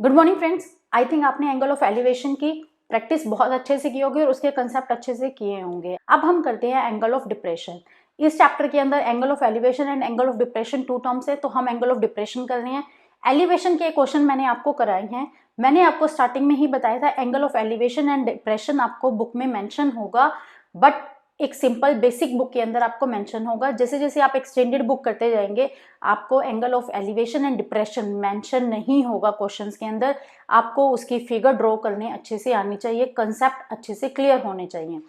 Good morning friends. I think आपने angle of elevation की practice बहुत अच्छे से की होगी और उसके कंसेप्ट अच्छे से किए होंगे। अब हम करते हैं एंगल ऑफ डिप्रेशन। इस चैप्टर के अंदर angle of elevation and angle of depression two terms है, तो हम एंगल ऑफ डिप्रेशन कर रहे हैं। एलिवेशन के क्वेश्चन मैंने आपको कराए हैं। मैंने आपको स्टार्टिंग में ही बताया था angle of elevation and depression आपको बुक में मेंशन होगा, बट एक सिंपल बेसिक बुक के अंदर आपको मेंशन होगा। जैसे जैसे आप एक्सटेंडेड बुक करते जाएंगे आपको angle of elevation and depression mention नहीं होगा क्वेश्चंस के अंदर। आपको उसकी फिगर ड्रॉ करने अच्छे से आनी चाहिए, कंसेप्ट अच्छे से क्लियर होने चाहिए।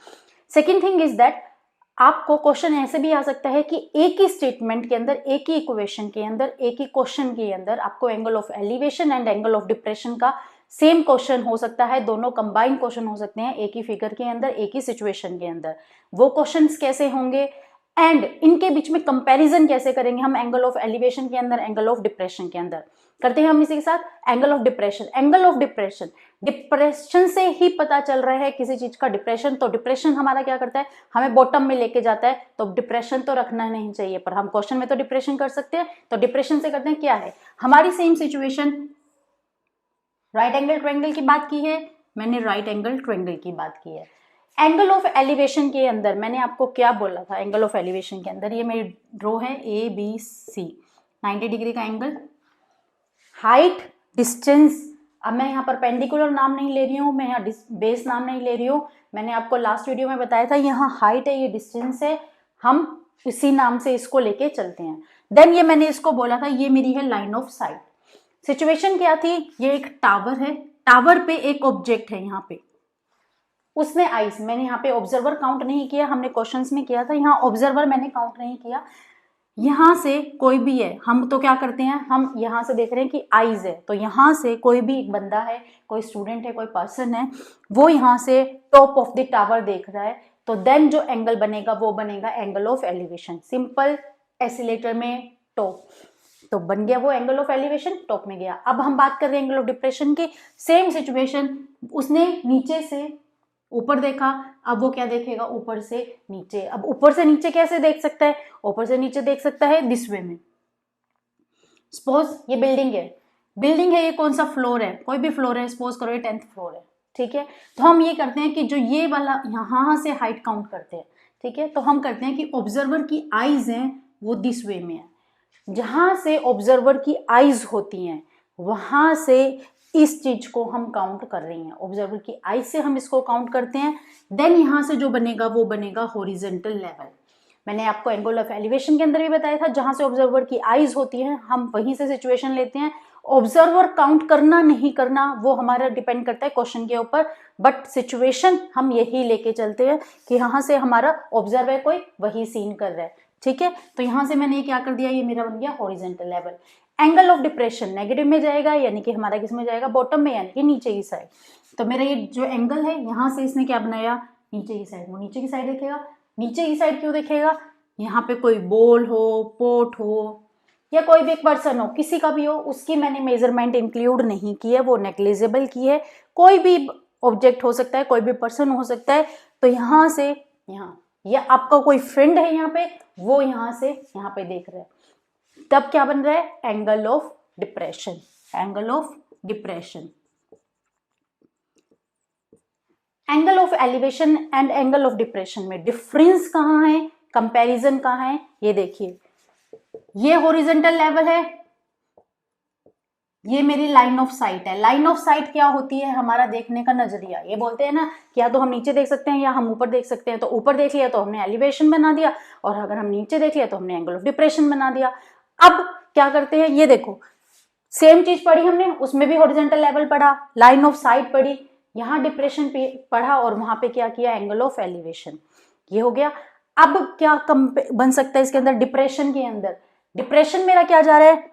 सेकेंड थिंग इज दैट आपको क्वेश्चन ऐसे भी आ सकता है कि एक ही स्टेटमेंट के अंदर, एक ही इक्वेशन के अंदर, एक ही क्वेश्चन के अंदर आपको angle of elevation and angle of depression का सेम क्वेश्चन हो सकता है। दोनों कंबाइंड क्वेश्चन हो सकते हैं एक ही फिगर के अंदर, एक ही सिचुएशन के अंदर। वो क्वेश्चंस कैसे होंगे एंड इनके बीच में कंपैरिजन कैसे करेंगे हम एंगल ऑफ एलिवेशन के अंदर, एंगल ऑफ डिप्रेशन के अंदर। करते हैं हम इसी के साथ angle of depression. Angle of depression, depression से ही पता चल रहा है किसी चीज का डिप्रेशन। तो डिप्रेशन हमारा क्या करता है, हमें बॉटम में लेके जाता है। तो डिप्रेशन तो रखना नहीं चाहिए, पर हम क्वेश्चन में तो डिप्रेशन कर सकते हैं। तो डिप्रेशन से करते हैं क्या है, हमारी same situation, right angle triangle की बात की है, मैंने राइट एंगल ट्रायंगल की बात की है। एंगल ऑफ एलिवेशन के अंदर मैंने आपको क्या बोला था, एंगल ऑफ एलिवेशन के अंदर ये मेरी ड्रॉ है ए बी सी, 90 डिग्री का एंगल, हाइट, डिस्टेंस। अब मैं यहाँ पर पेंडिकुलर नाम नहीं ले रही हूँ, मैं यहाँ बेस नाम नहीं ले रही हूँ। मैंने आपको लास्ट वीडियो में बताया था यहाँ हाइट है, ये डिस्टेंस है, हम इसी नाम से इसको लेके चलते हैं। देन ये मैंने इसको बोला था ये मेरी है लाइन ऑफ साइट। सिचुएशन क्या थी, ये एक टावर है, टावर पे एक ऑब्जेक्ट है यहाँ पे, उसने आइस, मैंने यहाँ पे ऑब्जर्वर काउंट नहीं किया, हमने क्वेश्चंस में किया था, यहाँ ऑब्जर्वर मैंने काउंट नहीं किया। यहाँ से कोई भी है, हम तो क्या करते हैं, हम यहाँ से देख रहे हैं कि आइज है, तो यहाँ से कोई भी एक बंदा है, कोई स्टूडेंट है, कोई पर्सन है, वो यहाँ से टॉप ऑफ द टावर देख रहा है। तो देन जो एंगल बनेगा वो बनेगा angle of elevation. Simple oscillator में टॉप, तो बन गया वो एंगल ऑफ एलिवेशन, टॉप में गया। अब हम बात कर रहे हैं एंगल ऑफ डिप्रेशन की। सेम सिचुएशन, उसने नीचे से ऊपर देखा, अब वो क्या देखेगा, ऊपर से नीचे। अब ऊपर से नीचे कैसे देख सकता है, ऊपर से नीचे देख सकता है दिस वे में। सपोज ये बिल्डिंग है, बिल्डिंग है, ये कौन सा फ्लोर है, कोई भी फ्लोर है, सपोज करो ये 10th फ्लोर है, ठीक है। तो हम ये करते हैं कि जो ये वाला यहाँ से हाइट काउंट करते हैं, ठीक है। तो हम करते हैं कि ऑब्जर्वर की आईज हैं वो दिस वे में है, जहां से ऑब्जर्वर की आईज होती हैं वहां से इस चीज को हम काउंट कर रही हैं, ऑब्जर्वर की आईज से हम इसको काउंट करते हैं। देन यहां से जो बनेगा वो बनेगा हॉरिजॉन्टल लेवल। मैंने आपको एंगल ऑफ एलिवेशन के अंदर भी बताया था, जहां से ऑब्जर्वर की आईज होती हैं हम वहीं से सिचुएशन लेते हैं। ऑब्जर्वर काउंट करना नहीं करना वो हमारा डिपेंड करता है क्वेश्चन के ऊपर, बट सिचुएशन हम यही लेके चलते हैं कि यहाँ से हमारा ऑब्जर्वर कोई वही सीन कर रहा है, ठीक है। तो यहां से मैंने क्या कर दिया, ये मेरा बन गया horizontal level. Angle of depression negative में जाएगा, यानी कि हमारा किस में जाएगा, बॉटम में, यानी कि नीचे की साइड। तो मेरा ये जो एंगल है यहाँ से इसने क्या बनाया, नीचे की साइड, वो नीचे की साइड देखेगा। नीचे की साइड क्यों देखेगा, यहाँ पे कोई बॉल हो, पोट हो, या कोई भी एक पर्सन हो, किसी का भी हो, उसकी मैंने मेजरमेंट इंक्लूड नहीं की है, वो नेग्लिजिबल की है। कोई भी ऑब्जेक्ट हो सकता है, कोई भी पर्सन हो सकता है। तो यहाँ से यहाँ, या आपका कोई फ्रेंड है यहाँ पे, वो यहाँ से यहाँ पे देख रहा है, तब क्या बन रहा है, angle of depression. Angle of depression, angle of elevation and angle of depression में डिफरेंस कहाँ है, कंपैरिजन कहाँ है, ये देखिए। ये हॉरिजॉन्टल लेवल है, ये मेरी लाइन ऑफ साइट है। लाइन ऑफ साइट क्या होती है, हमारा देखने का नजरिया। ये बोलते हैं ना कि या तो हम नीचे देख सकते हैं या हम ऊपर देख सकते हैं। तो ऊपर देख लिया तो हमने एलिवेशन बना दिया, और अगर हम नीचे देख लिया तो हमने एंगल ऑफ डिप्रेशन बना दिया। अब क्या करते हैं, ये देखो, सेम चीज पढ़ी हमने, उसमें भी हॉरिजॉन्टल लेवल पढ़ा, लाइन ऑफ साइट पढ़ी, यहाँ डिप्रेशन पढ़ा, और वहां पे क्या किया, एंगल ऑफ एलिवेशन। ये हो गया। अब क्या बन सकता है इसके अंदर, डिप्रेशन के अंदर, डिप्रेशन मेरा क्या जा रहा है,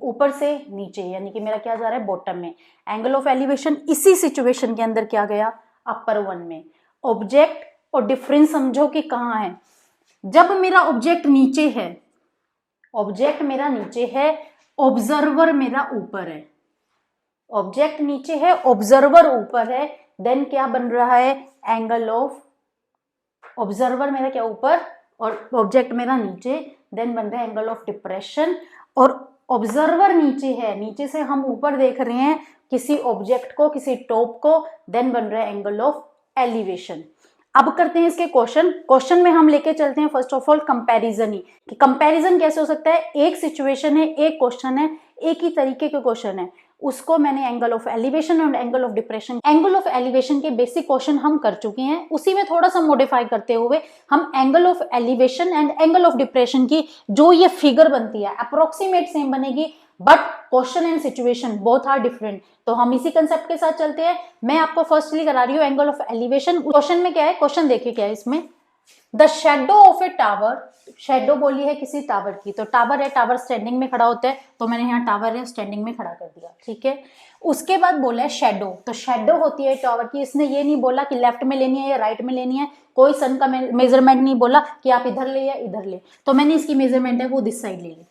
ऊपर से नीचे, यानी कि मेरा क्या जा रहा है, बॉटम में। एंगल ऑफ एलिवेशन इसी सिचुएशन के अंदर क्या गया, अपर वन में। ऑब्जेक्ट और डिफरेंस समझो कि कहाँ है, जब मेरा ऑब्जेक्ट नीचे है, ऑब्जेक्ट मेरा नीचे है, ऑब्जर्वर मेरा ऊपर है। ऑब्जेक्ट नीचे है, ऑब्जर्वर ऊपर है, देन क्या बन रहा है, एंगल ऑफ, ऑब्जर्वर मेरा क्या ऊपर और ऑब्जेक्ट मेरा नीचे, देन बन रहा है एंगल ऑफ डिप्रेशन। और ऑब्जर्वर नीचे है, नीचे से हम ऊपर देख रहे हैं किसी ऑब्जेक्ट को, किसी टॉप को, देन बन रहा है एंगल ऑफ एलिवेशन। अब करते हैं इसके क्वेश्चन में हम लेके चलते हैं फर्स्ट ऑफ ऑल कंपैरिजन ही, कि कंपैरिजन कैसे हो सकता है। एक सिचुएशन है, एक क्वेश्चन है, एक ही तरीके के क्वेश्चन है, उसको मैंने एंगल ऑफ एलिवेशन और angle of depression, angle of elevation के बेसिक क्वेश्चन हम कर चुके हैं, उसी में थोड़ा सा मॉडिफाई करते हुए हम angle of elevation and angle of depression की जो ये फिगर बनती है अप्रोक्सीमेट सेम बनेगी, but question and situation both are different. तो हम इसी कंसेप्ट के साथ चलते हैं। मैं आपको फर्स्टली करा रही हूँ एंगल ऑफ एलिवेशन। क्वेश्चन में क्या है, क्वेश्चन देखिए क्या है इसमें, the shadow of A tower, shadow बोली है किसी टावर की, तो टावर है, टावर स्टैंडिंग में खड़ा होता है, तो मैंने यहाँ टावर है स्टैंडिंग में खड़ा कर दिया, ठीक है। उसके बाद बोला है शेडो, तो शेडो होती है टावर की, इसने ये नहीं बोला कि लेफ्ट में लेनी है या राइट में लेनी है, कोई सन का मेजरमेंट नहीं बोला कि आप इधर ले या इधर ले, तो मैंने इसकी मेजरमेंट है वो दिस साइड ले ली,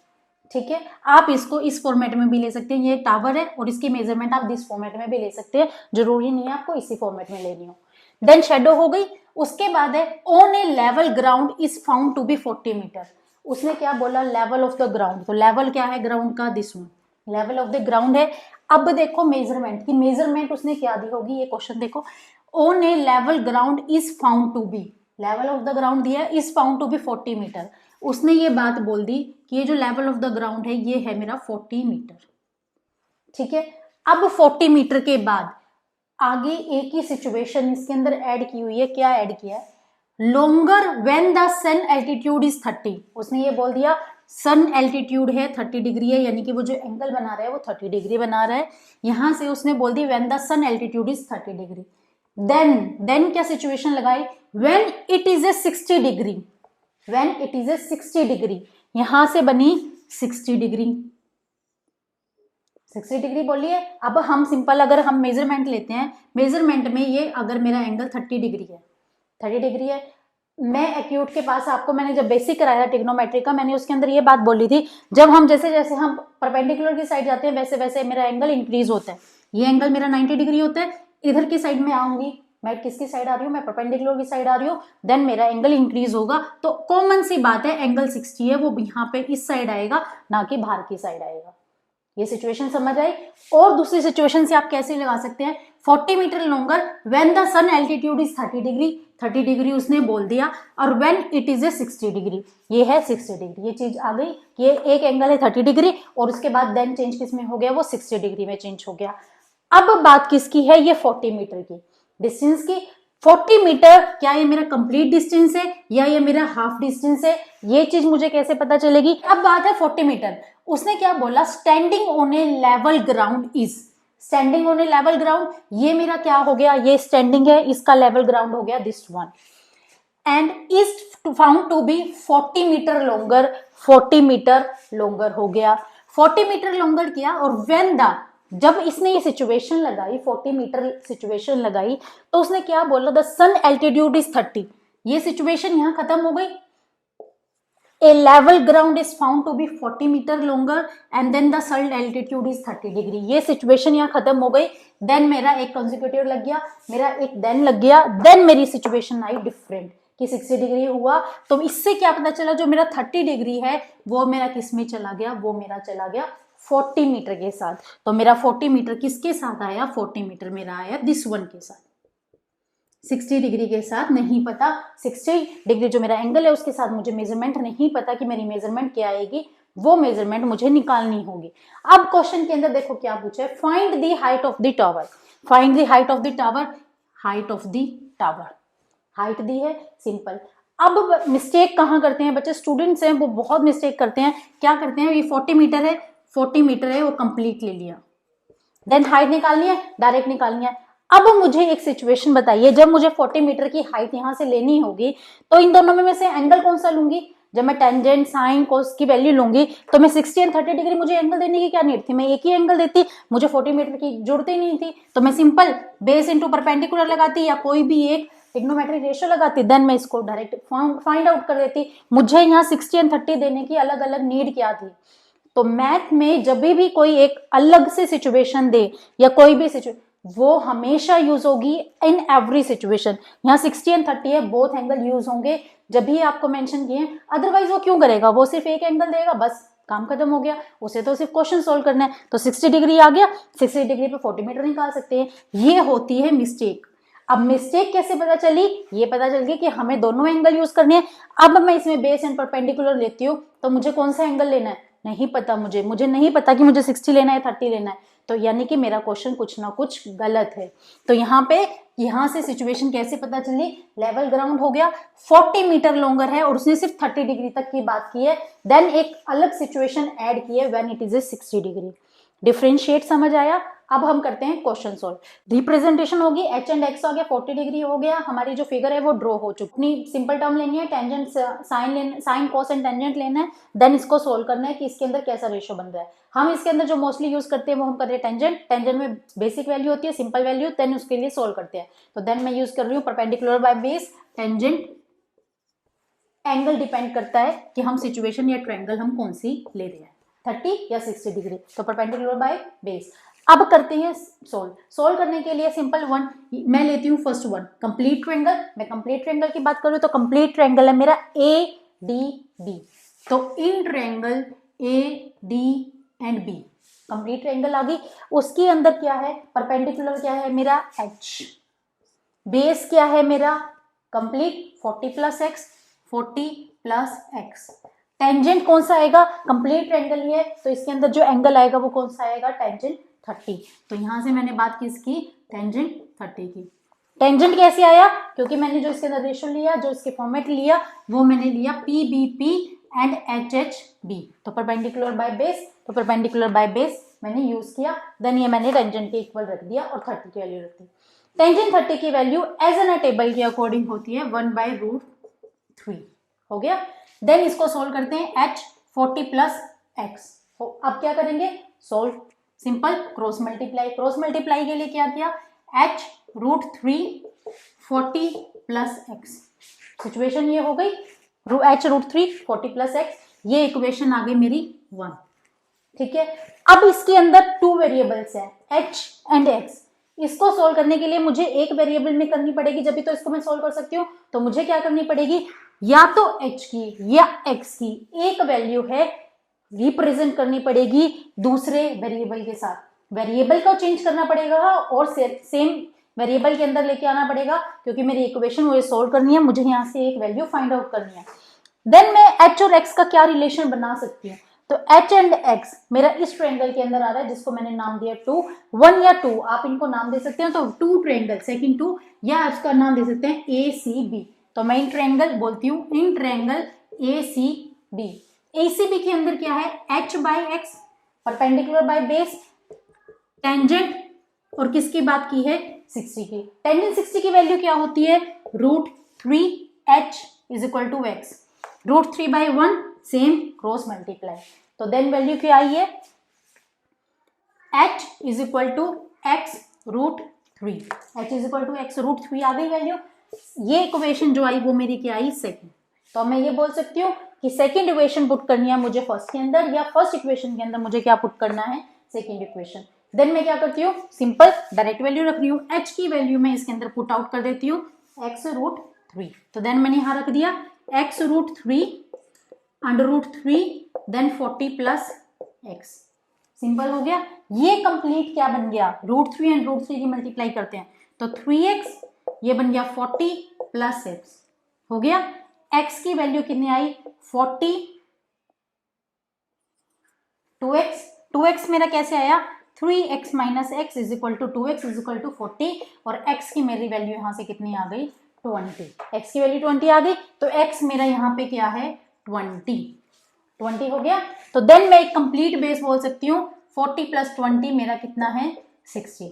ठीक है। आप इसको इस फॉर्मेट में भी ले सकते हैं, ये टावर है और इसकी मेजरमेंट आप दिस फॉर्मेट में भी ले सकते हैं, जरूरी नहीं है आपको इसी फॉर्मेट में लेनी हो। देन शेडो हो गई। उसके बाद है on a level ground is found to be 40 metre. उसने क्या बोला, लेवल ऑफ द ग्राउंड, तो लेवल क्या है ग्राउंड का, this one, level of the ground है। अब देखो मेजरमेंट की, मेजरमेंट उसने क्या दी होगी, ये क्वेश्चन देखो, on a level ground is found to be, level of the ground दिया, is found to be 40 metre. उसने ये बात बोल दी कि ये जो लेवल ऑफ द ग्राउंड है ये है मेरा 40 मीटर, ठीक है। अब 40 मीटर के बाद आगे एक ही सिचुएशन इसके अंदर ऐड की हुई है, क्या ऐड किया है, longer when the sun altitude is 30। उसने ये बोल दिया सन एल्टीट्यूड है 30 डिग्री है, यानी कि वो जो एंगल बना रहा है वो 30 डिग्री बना रहा है। यहां से उसने बोल दी when the sun altitude is 30 degree. Then क्या सिचुएशन लगाई, when it is a 60 degree, when it is a 60 degree, यहां से बनी 60 डिग्री, 60 डिग्री बोलिए। अब हम सिंपल अगर हम मेजरमेंट लेते हैं, मेजरमेंट में ये अगर मेरा एंगल 30 डिग्री है, 30 डिग्री है, मैं एक्यूट के पास आपको मैंने जब बेसिक कराया ट्रिग्नोमेट्री का, मैंने उसके अंदर ये बात बोली थी, जब हम जैसे जैसे हम परपेंडिकुलर की साइड जाते हैं वैसे वैसे मेरा एंगल इंक्रीज होता है। ये एंगल मेरा 90 डिग्री होता है, इधर की साइड में आऊंगी, मैं किसकी साइड आ रही हूँ, मैं परपेंडिकुलर की साइड आ रही हूँ, देन मेरा एंगल इंक्रीज होगा। तो कॉमन सी बात है एंगल 60 है, वो यहाँ पे इस साइड आएगा, ना कि बाहर की साइड आएगा। ये सिचुएशन समझ आई। और दूसरी सिचुएशन से आप कैसे लगा सकते हैं, 40 metre longer when the sun altitude is 30 degree, 30 degree उसने बोल दिया, और when it is a 60 degree, ये है 60 डिग्री। ये चीज आ गई, ये एक एंगल है 30 डिग्री और उसके बाद देन चेंज किस में हो गया, वो 60 डिग्री में चेंज हो गया। अब बात किसकी है, ये 40 मीटर की डिस्टेंस की। 40 मीटर क्या ये मेरा कंप्लीट डिस्टेंस है या ये मेरा हाफ डिस्टेंस है, ये चीज मुझे कैसे पता चलेगी। अब बात है 40 मीटर, उसने क्या बोला, standing on a level ground is, standing on a level ground, ये मेरा क्या हो गया, ये स्टैंडिंग है, इसका लेवल ग्राउंड हो गया this one, and is found to be 40 metre longer, 40 metre longer हो गया, 40 मीटर लॉन्गर किया। और व्हेन द, जब इसने ये सिचुएशन लगाई 40 मीटर सिचुएशन लगाई, तो उसने क्या बोला, द सन एल्टीट्यूड इज 30, ये सिचुएशन यहां खत्म हो गई। A level ground is found to be 40 metre longer and then the sun altitude is 30 degree, ये सिचुएशन यहाँ खत्म हो गई। देन मेरा एक कंसेक्यूटिव लग गया, मेरा एक देन लग गया, देन मेरी सिचुएशन आई डिफरेंट कि 60 डिग्री हुआ। तो इससे क्या पता चला, जो मेरा 30 डिग्री है वो मेरा किस में चला गया, वो मेरा चला गया 40 मीटर के साथ। तो मेरा 40 मीटर किसके साथ आया, 40 मीटर मेरा आया दिस वन के साथ, 60 डिग्री के साथ नहीं पता। 60 डिग्री जो मेरा एंगल है उसके साथ मुझे मेजरमेंट नहीं पता कि मेरी मेजरमेंट क्या आएगी, वो मेजरमेंट मुझे निकालनी होगी। अब क्वेश्चन के अंदर देखो क्या पूछा है, find the height of the tower, find the height of the tower, height of the tower, height दी है सिंपल। अब मिस्टेक कहाँ करते हैं बच्चे, स्टूडेंट्स हैं वो बहुत मिस्टेक करते हैं। क्या करते हैं, ये 40 मीटर है, 40 मीटर है वो कंप्लीट ले लिया, देन हाइट निकालनी है, डायरेक्ट निकालनी है। अब मुझे एक सिचुएशन बताइए, जब मुझे 40 मीटर की हाइट यहां से लेनी होगी तो इन दोनों में से एंगल कौन सा लूंगी, जब मैं टेंजेंट साइन कोस की वैल्यू लूंगी तो मैं 60 एंड 30 डिग्री मुझे एंगल देने की क्या नीड थी, मैं एक ही एंगल देती, मुझे 40 मीटर की जरूरत ही नहीं थी। तो मैं सिंपल बेस इंटू परपेंडिकुलर लगाती या कोई भी एक ट्रिग्नोमेट्रिक रेशियो लगाती, देन मैं इसको डायरेक्ट फाइंड आउट कर देती। मुझे यहाँ 60 एंड 30 देने की अलग अलग नीड क्या थी। तो मैथ में जब भी कोई एक अलग से सिचुएशन दे या कोई भी सिचुएशन, वो हमेशा यूज होगी इन एवरी सिचुएशन। यहाँ 60 एंड 30 है, बोथ एंगल यूज होंगे जब भी आपको मेंशन किए, अदरवाइज वो क्यों करेगा, वो सिर्फ एक एंगल देगा बस काम खत्म हो गया, उसे तो सिर्फ क्वेश्चन सोल्व करना है। तो 60 डिग्री आ गया, 60 डिग्री पे 40 मीटर निकाल सकते हैं। ये होती है मिस्टेक। अब मिस्टेक कैसे पता चली? ये पता चल गई कि हमें दोनों एंगल यूज करने हैं। अब मैं इसमें बेस एंड परपेंडिकुलर लेती हूँ तो मुझे कौन सा एंगल लेना है नहीं पता, मुझे नहीं पता कि मुझे 60 लेना है 30 लेना है, तो यानी कि मेरा क्वेश्चन कुछ ना कुछ गलत है। तो यहाँ से सिचुएशन कैसे पता चली? लेवल ग्राउंड हो गया, 40 मीटर लॉन्गर है और उसने सिर्फ 30 डिग्री तक की बात की है। देन एक अलग सिचुएशन ऐड की है when it is a 60 degree. Differentiate समझ आया? अब हम करते हैं क्वेश्चन सोल्व। रिप्रेजेंटेशन होगी एच एंड एक्स हो गया, 40 डिग्री हो गया, हमारी जो फिगर है वो ड्रॉ हो चुकी। अपनी सिंपल टर्म लेनी है, tangent sine cos and tangent लेना है, देन इसको सोल्व करना है कि इसके अंदर कैसा रेशियो बन रहा है। हम इसके अंदर जो मोस्टली यूज करते हैं वो हम कर रहे हैं टेंजेंट में बेसिक वैल्यू होती है, सिंपल वैल्यू, देन उसके लिए सोल्व करते हैं। तो देन मैं यूज कर रही हूँ perpendicular by base. Tangent angle depend करता है कि हम सिचुएशन या ट्रायंगल हम कौन सी ले रहे हैं, 30 या 60 डिग्री। तो परपेंडिकुलर बाय बेस। अब करते हैं सोल्व करने के लिए सिंपल वन मैं लेती हूँ। First one complete triangle. मैं कंप्लीट ट्रायंगल की बात करूँ तो कंप्लीट ट्रायंगल है मेरा ए डी बी। तो in triangle A D and B complete triangle आ गई। उसके अंदर क्या है? परपेंडिकुलर क्या है मेरा? एच। बेस क्या है मेरा? Complete 40 plus x, 40 plus x. Tangent कौन सा आएगा? कंप्लीट ट्रायंगल ही है तो इसके अंदर जो एंगल आएगा वो कौन सा आएगा? टेंजेंट 30। तो यहां से मैंने बात किसकी? टेंजेंट 30 की। टेंजेंट कैसे आया? क्योंकि मैंने जो इसके अंदर रेशियो लिया, जो इसके फॉर्मेट लिया, वो मैंने लिया P B P and H H B. तो परपेंडिकुलर बाय बेस, तो परपेंडिकुलर बाय बेस मैंने यूज किया। देन ये मैंने टेंजेंट के इक्वल रख दिया और 30 की वैल्यू रख दी। टेंजेंट 30 की वैल्यू एज एन टेबल के अकॉर्डिंग होती है 1/√3। हो गया। देन इसको सोल्व करते हैं। H 40 plus x. अब क्या करेंगे? Solve. Simple cross multiply. Cross multiply के लिए क्या किया? h√3 40 plus x. सिचुएशन ये हो गई h√3 40 प्लस एक्स। ये इक्वेशन आ गई मेरी 1। ठीक है। अब इसके अंदर 2 वेरिएबल्स हैं h एंड x। इसको सोल्व करने के लिए मुझे एक वेरिएबल में करनी पड़ेगी, जब भी तो इसको मैं सोल्व कर सकती हूँ। तो मुझे क्या करनी पड़ेगी? या तो h की या x की एक वैल्यू है रिप्रेजेंट करनी पड़ेगी दूसरे वेरिएबल के साथ। वेरिएबल को चेंज करना पड़ेगा और सेम वेरिएबल के अंदर लेके आना पड़ेगा, क्योंकि मेरी इक्वेशन मुझे सोल्व करनी है, मुझे यहाँ से एक वैल्यू फाइंड आउट करनी है। देन मैं h और x का क्या रिलेशन बना सकती हूँ? तो h एंड x मेरा इस ट्रायंगल के अंदर आ रहा है, जिसको मैंने नाम दिया 2, 1 या 2 आप इनको नाम दे सकते हैं। तो 2 ट्रायंगल सेकंड 2, या इसका नाम दे सकते हैं ACB। तो मैं इन ट्रायंगल बोलती हूँ, इन ट्रायंगल ACB। ACB के अंदर क्या है? h by x, perpendicular by base, tangent, और किसकी बात की है? 60 की। टेंजेंट 60 की वैल्यू क्या होती है? √3h is equal to x. √3/1 same cross multiply. तो देन वैल्यू क्या आई है? h is equal to x √3। h is equal to x √3 आ गई वैल्यू। ये इक्वेशन जो आई वो मेरी क्या आई? सेकंड। तो मैं ये बोल सकती हूँ कि सेकंड इक्वेशन पुट करनी है मुझे फर्स्ट के अंदर, या फर्स्ट इक्वेशन के अंदर मुझे क्या पुट करना है? Second equation. देन मैं क्या करती हूँ? सिंपल डायरेक्ट वैल्यू रख रही हूँ। h की वैल्यू मैं इसके अंदर पुट आउट कर देती हूँ x√3। तो देन मैंने यहाँ रख दिया x√3 √3 then 40 plus x। Simple हो गया। ये कंप्लीट क्या बन गया? √3 एंड √3 की मल्टीप्लाई करते हैं तो 3x, ये बन गया 40 प्लस x। हो गया। x की वैल्यू कितनी आई? 40, 2x। 2x मेरा कैसे आया? 3x minus x is equal to 2x is equal to 40, और x की मेरी वैल्यू यहाँ से कितनी आ गई? 20। x की वैल्यू 20 आ गई, तो x मेरा यहाँ पे क्या है? 20 हो गया। तो देन मैं एक कंप्लीट बेस बोल सकती हूँ 40 प्लस 20 मेरा कितना है? 60।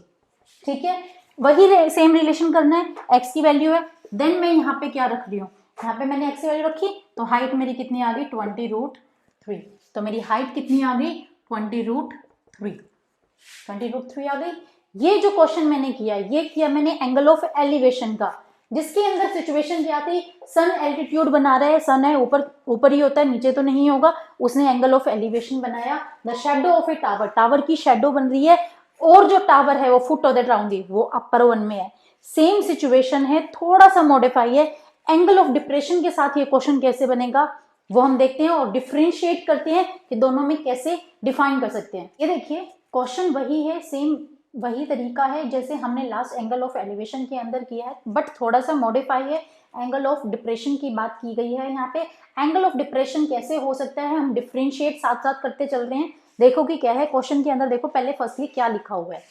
ठीक है। वही सेम रिलेशन करना है, x की वैल्यू है। देन मैं यहाँ पे क्या रख रही हूँ? यहाँ पे मैंने x की वैल्यू रखी, तो हाइट मेरी कितनी आ गई? 20√3। तो मेरी हाइट कितनी आ गई? 20√3 आ गई। ये जो क्वेश्चन मैंने किया, ये किया मैंने एंगल ऑफ एलिवेशन का, जिसके अंदर सिचुएशन क्या थी? सन एल्टीट्यूड बना रहा है, सन है ऊपर ही होता है, नीचे तो नहीं होगा। उसने एंगल ऑफ एलिवेशन बनाया। The shadow of A tower, tower की शेडो बन रही है, और जो टावर है वो फुट ऑफ द ग्राउंड, वो अपर वन में है। सेम सिचुएशन है, थोड़ा सा मॉडिफाई है। एंगल ऑफ डिप्रेशन के साथ ये क्वेश्चन कैसे बनेगा? वो हम देखते हैं और डिफ्रेंशिएट करते हैं कि दोनों में कैसे डिफाइन कर सकते हैं। ये देखिए क्वेश्चन वही है, सेम वही तरीका है जैसे हमने लास्ट एंगल ऑफ एलिवेशन के अंदर किया है, बट थोड़ा सा मॉडिफाई है। एंगल ऑफ डिप्रेशन की बात की गई है यहाँ पे। एंगल ऑफ डिप्रेशन कैसे हो सकता है, हम डिफ्रेंशिएट साथ साथ करते चल रहे हैं। देखो कि क्या है क्वेश्चन के अंदर, देखो पहले फर्स्टली क्या लिखा हुआ है,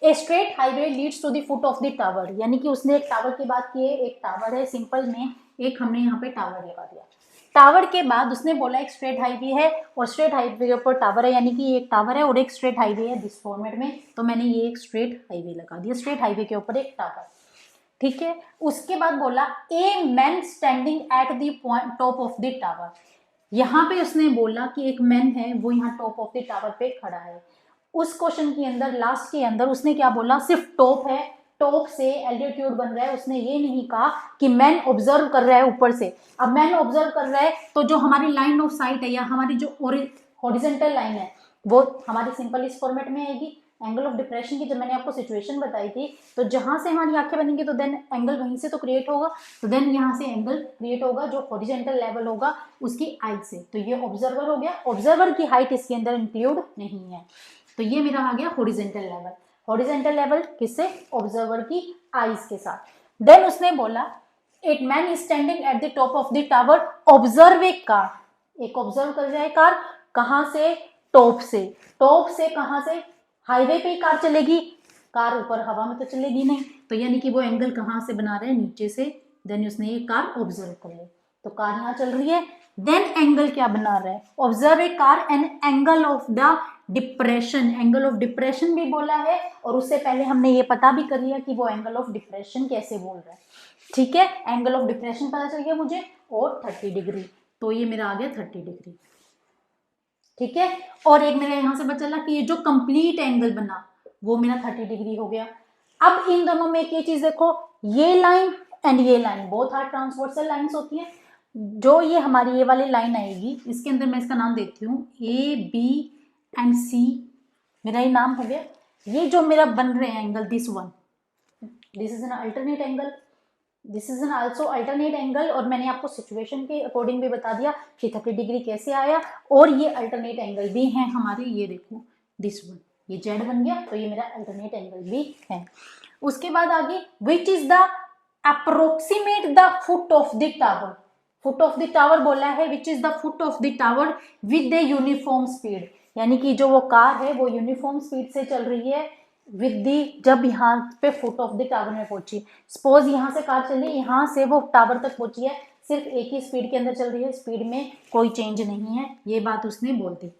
a straight highway leads to the foot of the tower, यानी कि उसने एक टावर की बात की है, एक टावर है सिंपल में, एक हमने यहाँ पे टावर लगा दिया। टावर के बाद उसने बोला एक स्ट्रेट हाईवे है और स्ट्रेट हाईवे के ऊपर टावर है, यानी कि एक टावर है और एक स्ट्रेट हाईवे है दिस फॉर्मेट में, तो मैंने ये एक स्ट्रेट हाईवे लगा दिया, स्ट्रेट हाईवे के ऊपर एक टावर, ठीक है। उसके बाद बोला a man standing at the top of the tower, यहाँ पे उसने बोला कि एक मैन है वो यहाँ टॉप ऑफ द टावर पे खड़ा है। उस क्वेश्चन के अंदर लास्ट के अंदर उसने क्या बोला, सिर्फ टॉप है, टॉप से एल्टीट्यूड बन रहा है, उसने ये नहीं कहा कि मैन ऑब्जर्व कर रहा है ऊपर से। अब मैन ऑब्जर्व कर रहा है तो जो हमारी लाइन ऑफ साइट है या हमारी जो हॉरिजॉन्टल लाइन है वो हमारी सिंपल इस फॉर्मेट में आएगी। एंगल ऑफ डिप्रेशन की जब मैंने आपको सिचुएशन बताई थी, तो जहां से हमारी आंखें बनेंगी तो देन एंगल वहीं से तो क्रिएट होगा, तो देन यहाँ से एंगल क्रिएट होगा जो हॉरिजॉन्टल लेवल होगा उसकी हाइट से, तो ये ऑब्जर्वर हो गया। ऑब्जर्वर की हाइट इसके अंदर इंक्लूड नहीं है, तो ये मेरा आ गया हॉरिजॉन्टल लेवल। हॉरिजॉन्टल लेवल किससे, ऑब्जर्वर की आईज के साथ। देन उसने बोला it man is standing at the top of the tower observe a car, एक ऑब्जर्व कर रहा है कार, कहां से, टॉप से। टॉप से कहां से, हाईवे पे ही कार चलेगी, कार ऊपर हवा में तो चलेगी नहीं, तो यानी कि वो एंगल कहां से बना रहे हैं, नीचे से। देन उसने ये कार ऑब्जर्व कर ली, तो कार यहाँ चल रही है। देन एंगल क्या बना रहा है, observe a car and angle of the depression, angle of depression भी बोला है, और उससे पहले हमने ये पता भी कर लिया कि वो एंगल ऑफ डिप्रेशन कैसे बोल रहा है, ठीक है। एंगल ऑफ डिप्रेशन पता चल गया मुझे, और 30 डिग्री, तो ये मेरा आ गया 30 डिग्री, ठीक है। और एक मेरा यहां से बचा चला कि ये जो कंप्लीट एंगल बना वो मेरा 30 डिग्री हो गया। अब इन दोनों में एक ये चीज देखो, ये लाइन एंड ये line both are transversal lines होती हैं। जो ये हमारी ये वाली लाइन आएगी, इसके अंदर मैं इसका नाम देती हूँ ए बी एंड सी, मेरा ये नाम हो गया। ये जो मेरा बन रहे हैं angle, this one, this is an alternate angle, this is an also alternate angle, और मैंने आपको सिचुएशन के अकॉर्डिंग भी बता दिया कि 30 डिग्री कैसे आया। और ये अल्टरनेट एंगल भी हैं हमारे, ये देखो दिस वन, ये जेड बन गया, तो ये मेरा अल्टरनेट एंगल भी है। उसके बाद आगे which is the approximate the foot of the tower, foot of the tower बोला है, which is the foot of the tower with the uniform speed, यानी कि जो वो कार है वो यूनिफॉर्म स्पीड से चल रही है विद दी, जब यहाँ पे फुट ऑफ द टावर में पहुंची। सपोज यहाँ से कार चली, यहाँ से वो टावर तक पहुंची है, सिर्फ एक ही स्पीड के अंदर चल रही है, स्पीड में कोई चेंज नहीं है, ये बात उसने बोल दी।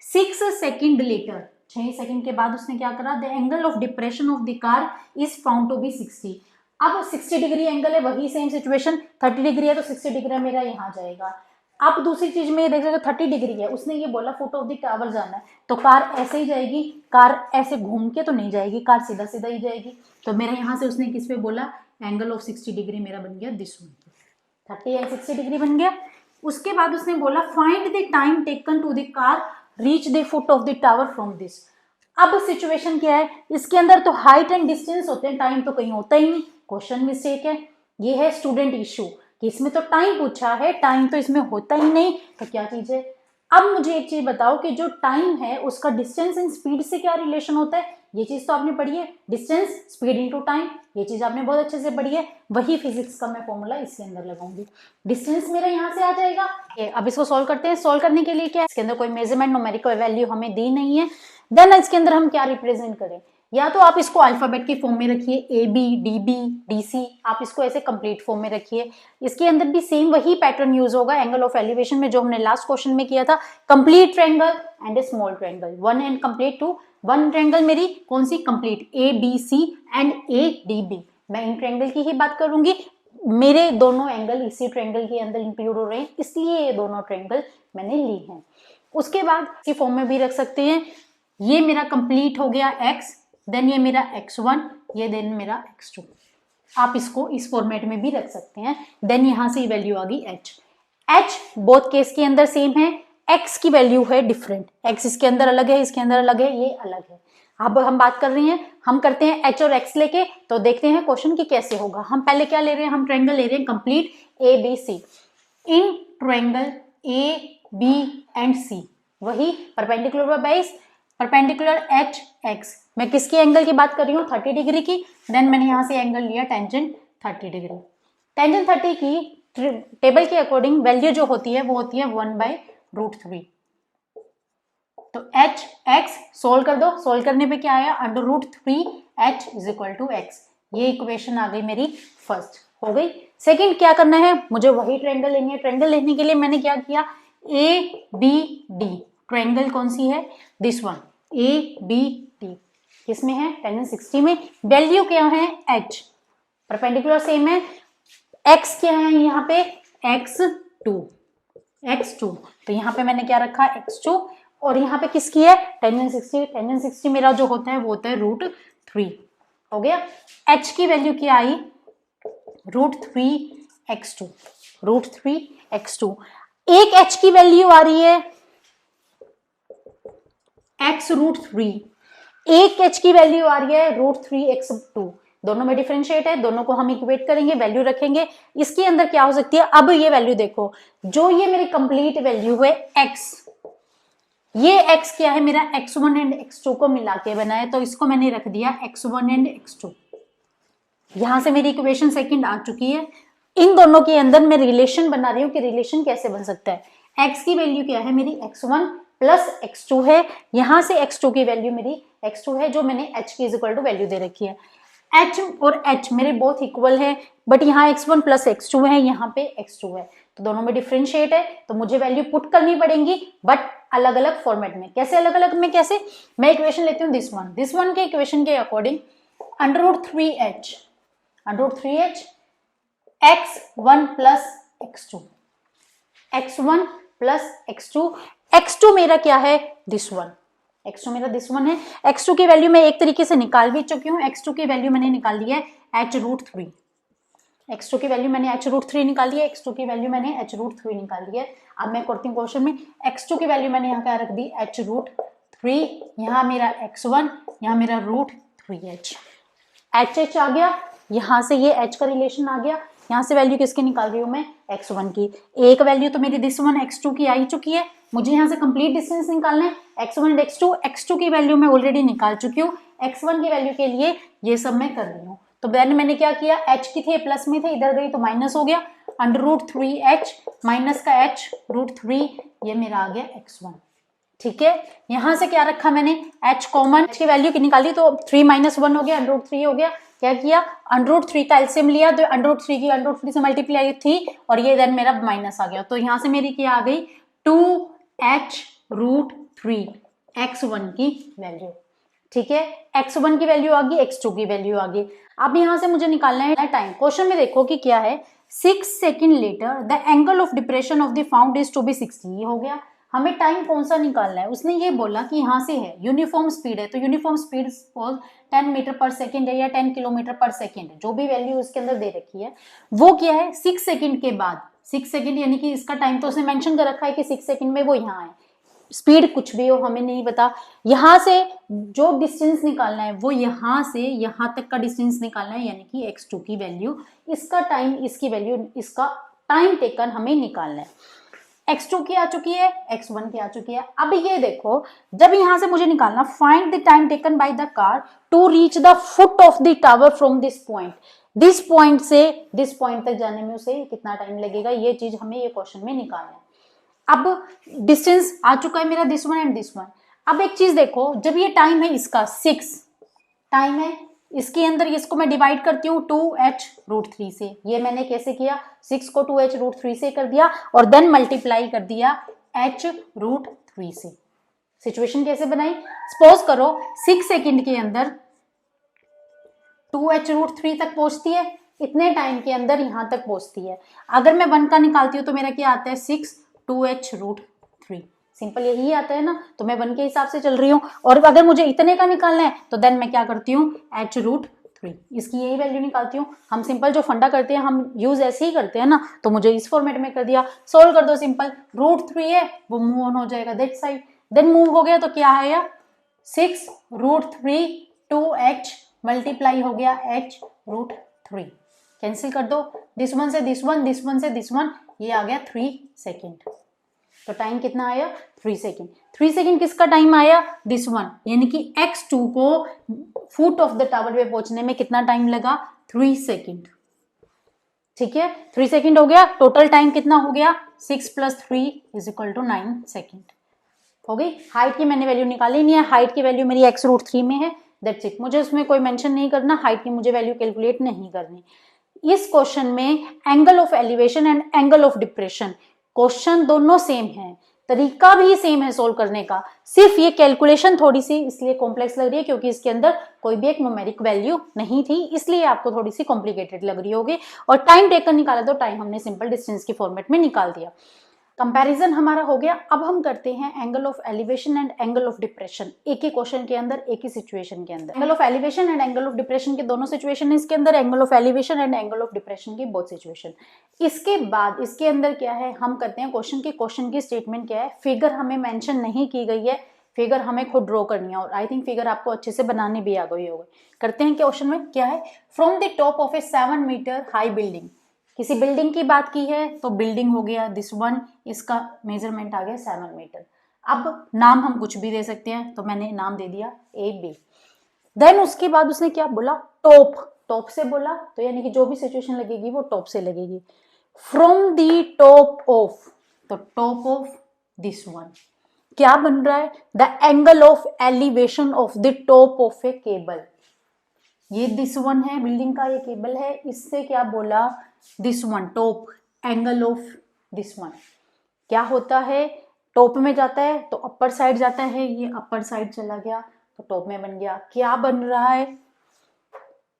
6 सेकेंड लेटर, 6 सेकेंड के बाद उसने क्या करा, the angle of depression of the car is found to be 60। अब 60 डिग्री एंगल है, वही सेम सिचुएशन, 30 डिग्री है तो 60 डिग्री मेरा यहाँ जाएगा। अब दूसरी चीज में ये देख सकते हो 30 डिग्री है, उसने ये बोला फुट ऑफ द टावर जाना है, तो कार ऐसे ही जाएगी, कार ऐसे घूम के तो नहीं जाएगी, कार सीधा सीधा ही जाएगी। तो मेरा यहाँ से उसने किस पे बोला, एंगल ऑफ 60 डिग्री मेरा बन गया दिस वन, 30 एंड 60 डिग्री बन गया। उसके बाद उसने बोला find the time taken to the car reach the foot of the tower from this. अब सिचुएशन क्या है, इसके अंदर तो हाइट एंड डिस्टेंस होते हैं, टाइम तो कहीं होता ही नहीं, क्वेश्चन मिस्टेक है, ये है स्टूडेंट इशू कि इसमें तो टाइम पूछा है, टाइम तो इसमें होता ही नहीं, तो क्या चीज है। अब मुझे एक चीज बताओ कि जो टाइम है उसका डिस्टेंस एंड स्पीड से क्या रिलेशन होता है, ये चीज तो आपने पढ़ी है, डिस्टेंस स्पीड इनटू टाइम, ये चीज आपने बहुत अच्छे से पढ़ी है, वही फिजिक्स का मैं फॉर्मूला इसके अंदर लगाऊंगी। डिस्टेंस मेरा यहाँ से आ जाएगा। अब इसको सॉल्व करते हैं। सॉल्व करने के लिए क्या है, इसके अंदर कोई मेजरमेंट न्यूमेरिकल वैल्यू हमें दी नहीं है। देन इसके अंदर हम क्या रिप्रेजेंट करें, या तो आप इसको अल्फाबेट की फॉर्म में रखिए, A B D B D C, आप इसको ऐसे कंप्लीट फॉर्म में रखिए। इसके अंदर भी सेम वही पैटर्न यूज होगा एंगल ऑफ एलिवेशन में जो हमने लास्ट क्वेश्चन में किया था, complete triangle and a small triangle, one and complete two, one triangle मेरी कौन सी, complete, A B C and A D B. मैं इन ट्रायंगल की ही बात करूंगी, मेरे दोनों एंगल इसी ट्रायंगल के अंदर इंक्लूड हो रहे हैं, इसलिए ये दोनों ट्रायंगल मैंने ली हैं। उसके बाद इसी फॉर्म में भी रख सकते हैं, ये मेरा कंप्लीट हो गया x, देन ये मेरा x1, ये देन मेरा x2, आप इसको इस फॉर्मेट में भी रख सकते हैं। देन यहां से वैल्यू आ गई h बोथ केस के अंदर सेम है, x की वैल्यू है डिफरेंट, x इसके अंदर अलग है, इसके अंदर अलग है, ये अलग है। अब हम बात कर रहे हैं, हम करते हैं h और x लेके, तो देखते हैं क्वेश्चन की कैसे होगा। हम पहले क्या ले रहे हैं, हम ट्रायंगल ले रहे हैं complete ABC। In triangle A B and C, वही perpendicular by base, perpendicular H X. मैं किसकी एंगल की बात कर रही हूँ? 30 डिग्री की। देन मैंने यहाँ से एंगल लिया टेंजेंट 30 डिग्री। टेंजेंट 30 की टेबल के अकॉर्डिंग वैल्यू जो होती है वो होती है 1/√3। तो एच एक्स सोल्व कर दो, सोल्व करने पे क्या आया? √3h = x। ये इक्वेशन आ गई मेरी फर्स्ट, हो गई। सेकंड क्या करना है? मुझे वही ट्रायंगल लेनी है। ट्रायंगल लेने के लिए मैंने क्या किया? ए बी डी, ट्रायंगल कौन सी है? This one, A B D. किसमें है? टेंजेंट 60 में। वैल्यू क्या है? h, परपेंडिकुलर सेम है। x क्या है यहाँ पे? x2, तो यहाँ पे मैंने क्या रखा? x2। और यहाँ पे किसकी है? टेंजेंट 60। टेंजेंट 60 मेरा जो होता है वो होता है √3, हो गया। h की वैल्यू क्या आई? √3x2, √3x2। एक h की वैल्यू आ रही है x√3, एक h की वैल्यू आ रही है √3x2। दोनों में डिफरेंशिएट है, दोनों को हम इक्वेट करेंगे, वैल्यू रखेंगे। इसके अंदर क्या हो सकती है? अब ये वैल्यू देखो, जो ये मेरी कंप्लीट वैल्यू है x, ये x क्या है मेरा? x1 एंड x2 को मिला के बनाया, तो इसको मैंने रख दिया x1 एंड x2। यहां से मेरी इक्वेशन सेकंड आ चुकी है। इन दोनों के अंदर मैं रिलेशन बना रही हूँ कि रिलेशन कैसे बन सकता है। x की वैल्यू क्या है मेरी? x1 प्लस x2 है। यहां से x2 की वैल्यू मेरी x2 है, जो मैंने h की इक्वल टू वैल्यू दे रखी है। h और h मेरे बोथ इक्वल है, बट यहाँ x1 प्लस x2 है, यहाँ पे x2 है, तो दोनों में डिफरेंशिएट है, तो मुझे वैल्यू पुट करनी पड़ेगी, बट अलग अलग फॉर्मेट में। कैसे अलग अलग में? कैसे? मैं इक्वेशन लेती हूँ दिस वन के इक्वेशन के according √3h, √3h x1 plus x2, x1 plus x2। x2 मेरा क्या है? दिस वन, x2 मेरा दिस वन है। x2 की वैल्यू मैं एक तरीके से निकाल भी चुकी हूँ। x2 की वैल्यू मैंने निकाल ली है h√3, x2 की वैल्यू मैंने h√3 निकाल ली है, x2 की वैल्यू मैंने h√3 निकाल ली है। अब मैं करती हूँ क्वेश्चन में, x2 की वैल्यू मैंने यहाँ क्या रख दी? h√3, यहाँ मेरा x1, यहाँ मेरा √3h, h आ गया। यहाँ से ये h का रिलेशन आ गया। यहाँ से वैल्यू किसकी निकाल रही हूँ मैं? x1 की। एक वैल्यू तो मेरी दिस वन x2 की आई चुकी है, मुझे यहाँ से कंप्लीट डिस्टेंस निकालना है। x1 एंड x2 की वैल्यू मैं ऑलरेडी निकाल चुकी हूँ। x1 की वैल्यू के लिए ये सब मैं कर रही हूँ। तो देन मैंने क्या किया? h की थी प्लस में थे, इधर गई तो माइनस हो गया, √3h माइनस का h√3, ये मेरा आ गया x1। ठीक है, यहां से क्या रखा मैंने? h कॉमन, h की वैल्यू की निकाली तो 3 - 1 हो गया, √3 हो गया। क्या किया? √3 का एलसीएम लिया, तो √3 की √3 से मल्टीप्लाई थी, और ये देन मेरा माइनस आ गया। तो यहां से मेरी क्या आ गई? 2h√3 x1 की वैल्यू। ठीक है, x1 की वैल्यू आ गई, x2 की वैल्यू आ गई। अब यहां से मुझे निकालना है टाइम। क्वेश्चन में देखो कि क्या है, 6 second later the angle of depression of the found is to be 60। ये हो गया। हमें टाइम कौन सा निकालना है? उसने ये बोला कि यहाँ से है, यूनिफॉर्म स्पीड है, तो यूनिफॉर्म स्पीड सपोज 10 मीटर पर सेकेंड है या 10 किलोमीटर पर सेकेंड, जो भी वैल्यू उसके अंदर दे रखी है वो क्या है? 6 सेकेंड के बाद, 6 सेकेंड यानी कि इसका टाइम तो उसने मेंशन कर रखा है कि 6 सेकेंड में वो यहाँ है। स्पीड कुछ भी हो हमें नहीं पता। यहां से जो डिस्टेंस निकालना है वो यहां से यहां तक का डिस्टेंस निकालना है, यानी कि x2 की वैल्यू, इसका टाइम, इसकी वैल्यू, इसका टाइम टेकन हमें निकालना है। x2 की आ चुकी है, x1 की आ चुकी है। अब ये देखो, जब यहां से मुझे निकालना, find the time taken by the car to reach the foot of the tower from this point. This point से दिस पॉइंट तक जाने में उसे कितना टाइम लगेगा, ये चीज हमें ये क्वेश्चन में निकालना है। अब डिस्टेंस आ चुका है मेरा this one and this one. अब एक चीज देखो, जब ये टाइम है इसका 6 टाइम है, इसके अंदर इसको मैं डिवाइड करती हूँ 2h√3 से। ये मैंने कैसे किया? 6 को 2h√3 से कर दिया और देन मल्टीप्लाई कर दिया h√3 से। सिचुएशन कैसे बनाई? सपोज करो 6 सेकेंड के अंदर 2h√3 तक पहुंचती है, इतने टाइम के अंदर यहां तक पहुंचती है। अगर मैं 1 का निकालती हूँ तो मेरा क्या आता है? 6 2h√3, सिंपल यही आता है ना। तो मैं 1 के हिसाब से चल रही हूँ, और अगर मुझे इतने का निकालना है तो देन मैं क्या करती हूँ? h√3, इसकी यही वैल्यू निकालती हूँ। हम सिंपल जो फंडा करते हैं हम यूज ऐसे ही करते हैं ना, तो मुझे इस फॉर्मेट में कर दिया। सोल्व कर दो, सिंपल, √3 है वो मूव ऑन हो जाएगा दैट साइड, देन मूव हो गया तो क्या आया? 6√3 2h मल्टीप्लाई हो गया h√3, कैंसिल कर दो, दिस वन से दिस वन, दिस वन से दिस वन, ये आ गया 3 सेकेंड। तो टाइम कितना आया 3 सेकेंड। 3 सेकेंड किसका टाइम आया, दिस वन, यानी कि x2 को फुट ऑफ द टावर पे पहुंचने में कितना टाइम लगा, 3 सेकेंड। ठीक है, 3 सेकेंड हो गया। टोटल टाइम कितना हो गया, 6 + 3 = 9 सेकेंड हो गई। हाइट की मैंने वैल्यू निकाली नहीं है, हाइट की वैल्यू मेरी x√3 में है, दैट्स इट। मुझे उसमें कोई मेंशन नहीं करना, हाइट की मुझे वैल्यू कैलकुलेट नहीं करनी। इस क्वेश्चन में angle of elevation and angle of depression, question दोनों सेम है, तरीका भी सेम है सोल्व करने का, सिर्फ ये कैलकुलेशन थोड़ी सी इसलिए कॉम्प्लेक्स लग रही है क्योंकि इसके अंदर कोई भी एक न्यूमेरिक वैल्यू नहीं थी, इसलिए आपको थोड़ी सी कॉम्प्लिकेटेड लग रही होगी। और टाइम टेकन निकाला तो टाइम हमने सिंपल डिस्टेंस के फॉर्मेट में निकाल दिया। कंपैरिजन हमारा हो गया। अब हम करते हैं angle of elevation and angle of depression, एक ही क्वेश्चन के अंदर, एक ही सिचुएशन के अंदर। Angle of elevation and angle of depression के दोनों सिचुएशन है इसके अंदर, angle of elevation and angle of depression की बोथ सिचुएशन। इसके बाद इसके अंदर क्या है, हम करते हैं क्वेश्चन की स्टेटमेंट क्या है। फिगर हमें मेंशन नहीं की गई है, फिगर हमें खुद ड्रॉ करनी है, और आई थिंक फिगर आपको अच्छे से बनाने भी आ गई होगी। करते हैं क्वेश्चन में क्या है, from the top of a 7 metre high building, किसी बिल्डिंग की बात की है तो बिल्डिंग हो गया दिस वन, इसका मेजरमेंट आ गया 7 मीटर। अब नाम हम कुछ भी दे सकते हैं, तो मैंने नाम दे दिया AB। देन उसके बाद उसने क्या बोला, टॉप, टॉप से बोला तो यानी कि जो भी सिचुएशन लगेगी वो टॉप से लगेगी। फ्रॉम दी टॉप ऑफ, तो टॉप ऑफ दिस वन क्या बन रहा है, the angle of elevation of the top of A cable. ये दिस वन है बिल्डिंग का, ये केबल है, इससे क्या बोला, this one top, angle of this one क्या होता है, टॉप में जाता है तो अपर साइड जाता है, ये अपर साइड चला गया तो टॉप में बन गया। क्या बन रहा है,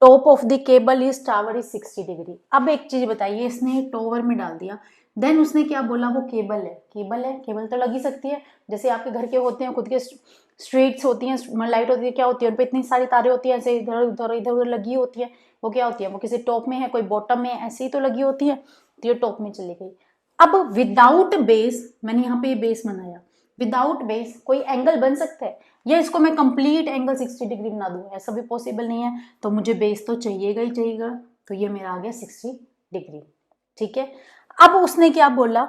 top of the cable is tower is 60 degree. अब एक चीज बताइए, इसने टॉवर में डाल दिया, देन उसने क्या बोला, वो केबल है, केबल है, केबल तो लग ही सकती है, जैसे आपके घर के होते हैं खुद के स्ट्रीट्स होती हैं, लाइट होती है, क्या होती है उन पर इतनी सारी तारें होती है, ऐसे इधर उधर इधर उधर लगी होती है, वो क्या होती है, वो किसी टॉप में है, कोई बॉटम में, ऐसे ही तो लगी होती है, तो ये टॉप में चली गई। अब विदाउट बेस, मैंने यहाँ पे बेस बनाया, विदाउट बेस कोई एंगल बन सकता है, या इसको मैं कंप्लीट एंगल 60 डिग्री बना दूं, ऐसा भी पॉसिबल नहीं है, तो मुझे बेस तो चाहिएगा ही चाहिएगा, तो ये मेरा आ गया 60 डिग्री। ठीक है, अब उसने क्या बोला,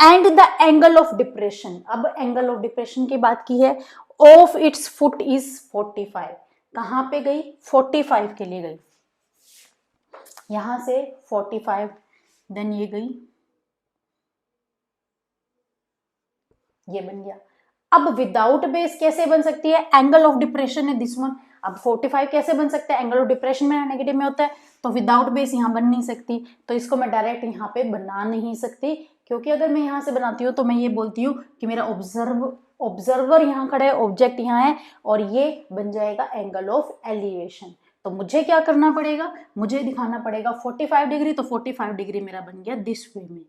and the angle of depression, अब एंगल ऑफ डिप्रेशन की बात की है, ऑफ इट्स फुट इज 45, कहां पे गई, 45 के लिए गई, यहां से 45, देन ये गई, ये बन गया। अब विदाउट बेस कैसे बन सकती है, एंगल ऑफ डिप्रेशन है दिस वन, अब 45 कैसे बन सकता है, एंगल ऑफ डिप्रेशन में नेगेटिव में होता है, तो विदाउट बेस यहाँ बन नहीं सकती, तो इसको मैं डायरेक्ट यहाँ पे बना नहीं सकती, क्योंकि अगर मैं यहाँ से बनाती हूँ तो मैं ये बोलती हूँ कि मेरा ऑब्जर्वर यहाँ खड़ा है, ऑब्जेक्ट यहाँ है, और ये बन जाएगा एंगल ऑफ एलिवेशन। तो मुझे क्या करना पड़ेगा, मुझे दिखाना पड़ेगा 45 डिग्री, तो 45 डिग्री मेरा बन गया दिस वे में,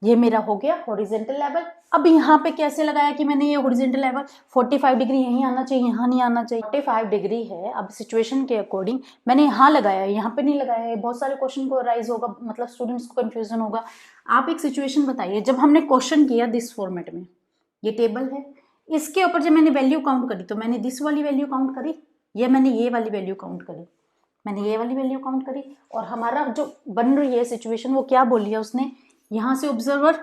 ये मेरा हो गया हॉरिजेंटल लेवल। अब यहाँ पे कैसे लगाया कि मैंने ये हॉरिजेंटल लेवल 45 डिग्री यहीं आना चाहिए, यहाँ नहीं आना चाहिए, 45 डिग्री है, अब सिचुएशन के अकॉर्डिंग मैंने यहाँ लगाया, यहाँ पे नहीं लगाया है। बहुत सारे क्वेश्चन को राइज होगा, मतलब स्टूडेंट्स को कंफ्यूजन होगा। आप एक सिचुएशन बताइए, जब हमने क्वेश्चन किया दिस फॉर्मेट में, ये टेबल है, इसके ऊपर जब मैंने वैल्यू काउंट करी, तो मैंने दिस वाली वैल्यू काउंट करी, या मैंने ये वाली वैल्यू काउंट करी, मैंने ये वाली वैल्यू काउंट करी, और हमारा जो बन रही है सिचुएशन वो क्या बोल लिया उसने, यहां से observer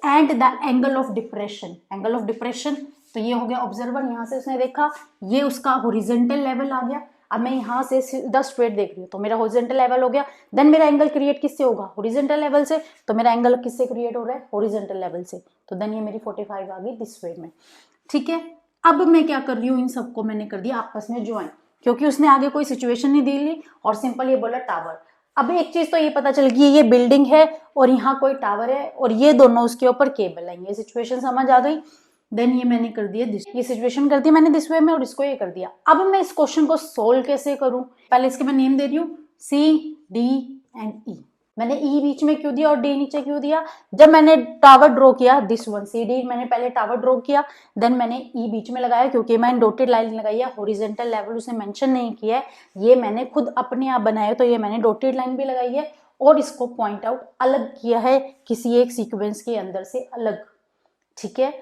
and the angle of depression, angle of depression, तो ये हो गया ऑब्जर्वर, यहां से उसने देखा, ये उसका हॉरिजेंटल लेवल आ गया। अब मैं यहां से सीधा स्ट्रेट देख रही हूँ, तो मेरा हॉरिजेंटल लेवल हो गया, देन मेरा एंगल क्रिएट किससे होगा, हॉरिजेंटल लेवल से, तो मेरा एंगल किससे क्रिएट हो रहा है, हॉरिजेंटल लेवल से, तो देन ये मेरी 45 आ गई दिस वे में। ठीक है, अब मैं क्या कर रही हूँ, इन सबको मैंने कर दिया आपस में ज्वाइन, क्योंकि उसने आगे कोई सिचुएशन नहीं दी ली, और सिंपल ये बोला टावर। अब एक चीज तो ये पता चल गई, ये बिल्डिंग है और यहाँ कोई टावर है, और ये दोनों उसके ऊपर केबल है, ये सिचुएशन समझ आ गई। देन ये मैंने कर दिया ये सिचुएशन कर दी मैंने दिस वे में, और इसको ये कर दिया। अब मैं इस क्वेश्चन को सोल्व कैसे करूं, पहले इसके मैं नेम दे रही हूँ C, D एंड E। मैंने E बीच में क्यों दिया और D नीचे क्यों दिया, जब मैंने टावर ड्रॉ किया दिस वन CD, मैंने पहले टावर ड्रॉ किया, देन मैंने E बीच में लगाया, क्योंकि मैंने डॉटेड लाइन लगाई है, हॉरिजेंटल लेवल उसने मेंशन नहीं किया है, ये मैंने खुद अपने आप बनाया, तो ये मैंने डॉटेड लाइन भी लगाई है, और इसको पॉइंट आउट अलग किया है किसी एक सीक्वेंस के अंदर से अलग। ठीक है,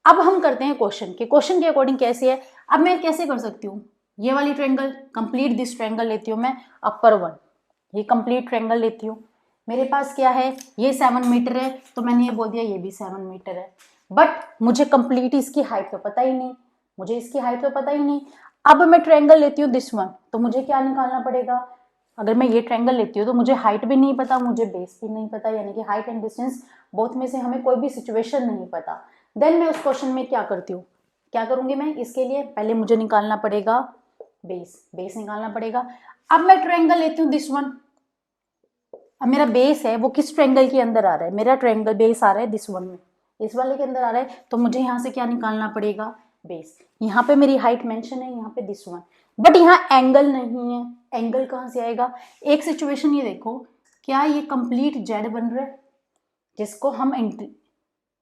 अब हम करते हैं क्वेश्चन के अकॉर्डिंग कैसे है। अब मैं कैसे कर सकती हूँ, ये वाली ट्रायंगल, कंप्लीट दिस ट्रायंगल लेती हूँ मैं, अपर वन, ये कंप्लीट ट्रायंगल लेती हूँ, मेरे पास क्या है, ये 7 मीटर है, तो मैंने ये बोल दिया ये भी 7 मीटर है। बट मुझे कंप्लीट इसकी हाइट तो पता ही नहीं, मुझे इसकी हाइट तो पता ही नहीं। अब मैं ट्रायंगल लेती हूँ दिस वन, तो मुझे क्या निकालना पड़ेगा, अगर मैं ये ट्रायंगल लेती हूँ तो मुझे हाइट भी नहीं पता, मुझे बेस भी नहीं पता, यानी कि हाइट एंड डिस्टेंस बोथ में से हमें कोई भी सिचुएशन नहीं पता। देन मैं उस क्वेश्चन में क्या करती हूँ, क्या करूंगी मैं, इसके लिए पहले मुझे निकालना पड़ेगा बेस निकालना पड़ेगा। अब मैं ट्रायंगल लेती हूँ दिस वन, अब मेरा बेस है वो किस ट्रायंगल के अंदर आ रहा है, मेरा ट्रायंगल बेस आ रहा है दिस वन में, इस वाले के अंदर आ रहा है, तो मुझे यहाँ से क्या निकालना पड़ेगा, बेस। यहाँ पे मेरी हाइट मेंशन है, यहाँ पे दिस वन, बट यहाँ एंगल नहीं है, एंगल कहाँ से आएगा। एक सिचुएशन ये देखो, क्या ये कंप्लीट जेड बन रहा है, जिसको हम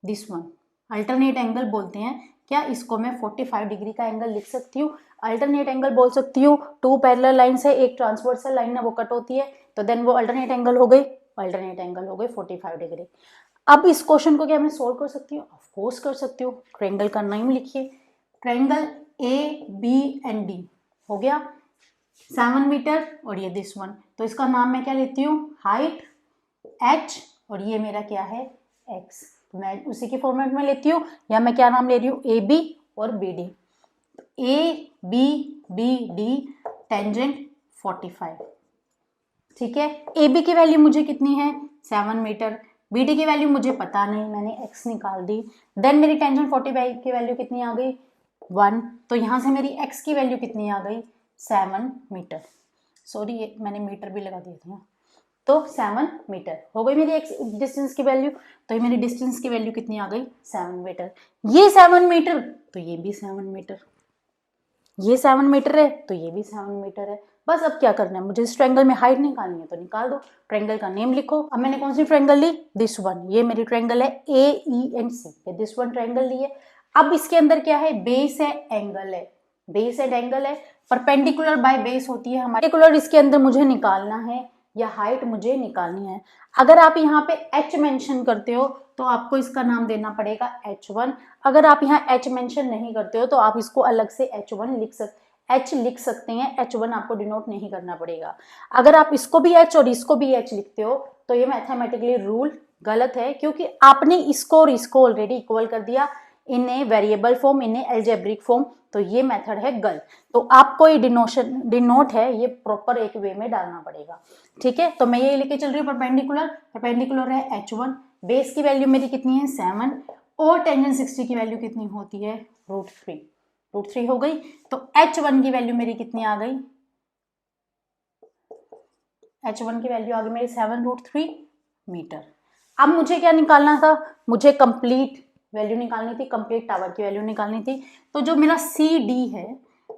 दिस वन अल्टरनेट एंगल बोलते हैं, क्या इसको मैं 45 डिग्री का एंगल लिख सकती हूँ, अल्टरनेट एंगल बोल सकती हूँ। टू पैरेलल लाइंस है, एक ट्रांसवर्सल लाइन है वो कट होती है, तो देन वो अल्टरनेट एंगल हो गई, अल्टरनेट एंगल हो गई 45 डिग्री। अब इस क्वेश्चन को क्या मैं सोल्व कर सकती हूँ, ऑफ कोर्स कर सकती हूँ। ट्रायंगल का नाम लिखिए, triangle A B and D हो गया 7 मीटर, और ये दिस वन, तो इसका नाम मैं क्या लेती हूँ, हाइट h, और ये मेरा क्या है x, तो मैं उसी के फॉर्मेट में लेती हूँ, या मैं क्या नाम ले रही हूँ, ए बी और B D, A B B D tangent 45, ठीक है। ए बी की वैल्यू मुझे कितनी है 7 मीटर, बी डी की वैल्यू मुझे पता नहीं, मैंने x निकाल दी। देन मेरी टेंजेंट 45 की वैल्यू कितनी आ गई 1, तो यहाँ से मेरी x की वैल्यू कितनी आ गई 7 मीटर, सॉरी मैंने मीटर भी लगा दिया था, तो 7 मीटर हो गई मेरी एक्स डिस्टेंस की वैल्यू। तो ये मेरी डिस्टेंस की वैल्यू कितनी आ गई 7 मीटर, ये 7 मीटर तो ये भी 7 मीटर, ये 7 मीटर है तो ये भी 7 मीटर है। बस अब क्या करना है, मुझे इस ट्रायंगल में हाइट निकालनी है तो निकाल दो, ट्रायंगल का नेम लिखो। अब मैंने कौन सी ट्रायंगल ली, दिस वन, ये मेरी ट्रायंगल है ए ई एंड सी, ये दिस वन ट्रायंगल ली है। अब इसके अंदर क्या है, बेस है, एंगल है, बेस एंड एंगल है, परपेंडिकुलर बाय बेस होती है हमारी, परपेंडिकुलर इसके अंदर मुझे निकालना है या हाइट मुझे निकालनी है। अगर आप यहाँ पे h मेंशन करते हो तो आपको इसका नाम देना पड़ेगा h1, अगर आप यहाँ h मेंशन नहीं करते हो तो आप इसको अलग से h1 लिख सकते हैं, h1 आपको डिनोट नहीं करना पड़ेगा। अगर आप इसको भी h और इसको भी h लिखते हो तो ये मैथमेटिकली रूल गलत है, क्योंकि आपने इसको और इसको ऑलरेडी इक्वल कर दिया in a variable form, in a algebraic form, तो ये मेथड है गलत। तो आपको ये डिनोट है ये प्रॉपर एक वे में डालना पड़ेगा, ठीक है। तो मैं ये लेके चल रही हूँ परपेंडिकुलर है h1, बेस की वैल्यू मेरी कितनी है 7, और टेंजेंट 60 की वैल्यू कितनी होती है √3 हो गई। तो h1 की वैल्यू मेरी कितनी आ गई, h1 की वैल्यू आ गई मेरी 7√3 मीटर। अब मुझे क्या निकालना था, मुझे कंप्लीट वैल्यू निकालनी थी, कंप्लीट टावर की वैल्यू निकालनी थी। तो जो मेरा सी डी है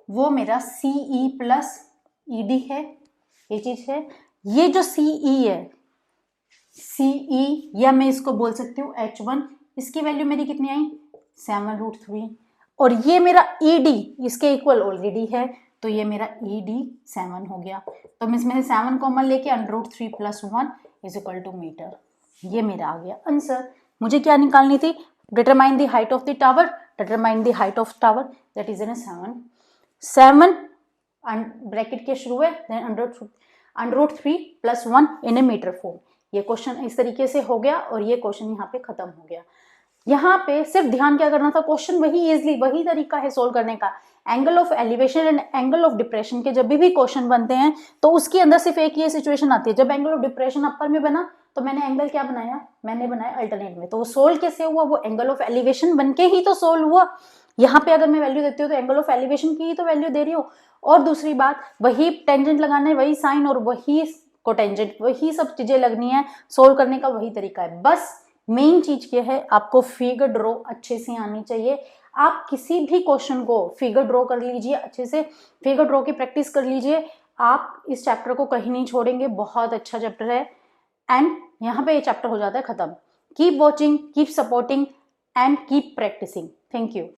वो मेरा सी ई प्लस ई डी है, ये चीज है। ये जो सी ई है, सी ई, या मैं इसको बोल सकती हूँ h1, इसकी वैल्यू मेरी कितनी आई 7√3, और ये मेरा ई डी इसके इक्वल ऑलरेडी है, तो ये मेरा ई डी 7 हो गया। तो मैं इसमें 7 कॉमन लेके √3 + 1 = मीटर, ये मेरा आ गया आंसर। मुझे क्या निकालनी थी, determine the height of the tower, determine the height of tower, that is in a 7 bracket के शुरू है, then √3 + 1 in a meter form। ये क्वेश्चन इस तरीके से हो गया और ये क्वेश्चन यहाँ पे खत्म हो गया। यहाँ पे सिर्फ ध्यान क्या करना था, क्वेश्चन वही तरीका है सोल्व करने का। Angle of elevation and angle of depression के जब भी क्वेश्चन बनते हैं तो उसके अंदर सिर्फ एक ये सिचुएशन आती है, जब एंगल ऑफ डिप्रेशन अपर में बना तो मैंने एंगल क्या बनाया, मैंने बनाया अल्टरनेट में, तो वो सोल्व कैसे हुआ, वो एंगल ऑफ एलिवेशन बनके ही तो सोल्व हुआ। यहाँ पे अगर मैं वैल्यू देती हूँ तो एंगल ऑफ एलिवेशन की ही तो वैल्यू दे रही हूँ। और दूसरी बात, वही टेंजेंट लगाना है, वही साइन और वही कोटेंजेंट, वही सब चीजें लगनी है, सोल्व करने का वही तरीका है। बस मेन चीज क्या है, आपको फिगर ड्रॉ अच्छे से आनी चाहिए। आप किसी भी क्वेश्चन को फिगर ड्रॉ कर लीजिए, अच्छे से फिगर ड्रॉ की प्रैक्टिस कर लीजिए, आप इस चैप्टर को कहीं नहीं छोड़ेंगे, बहुत अच्छा चैप्टर है। एंड यहाँ पे ये चैप्टर हो जाता है खत्म। Keep watching, keep supporting and keep practising. Thank you.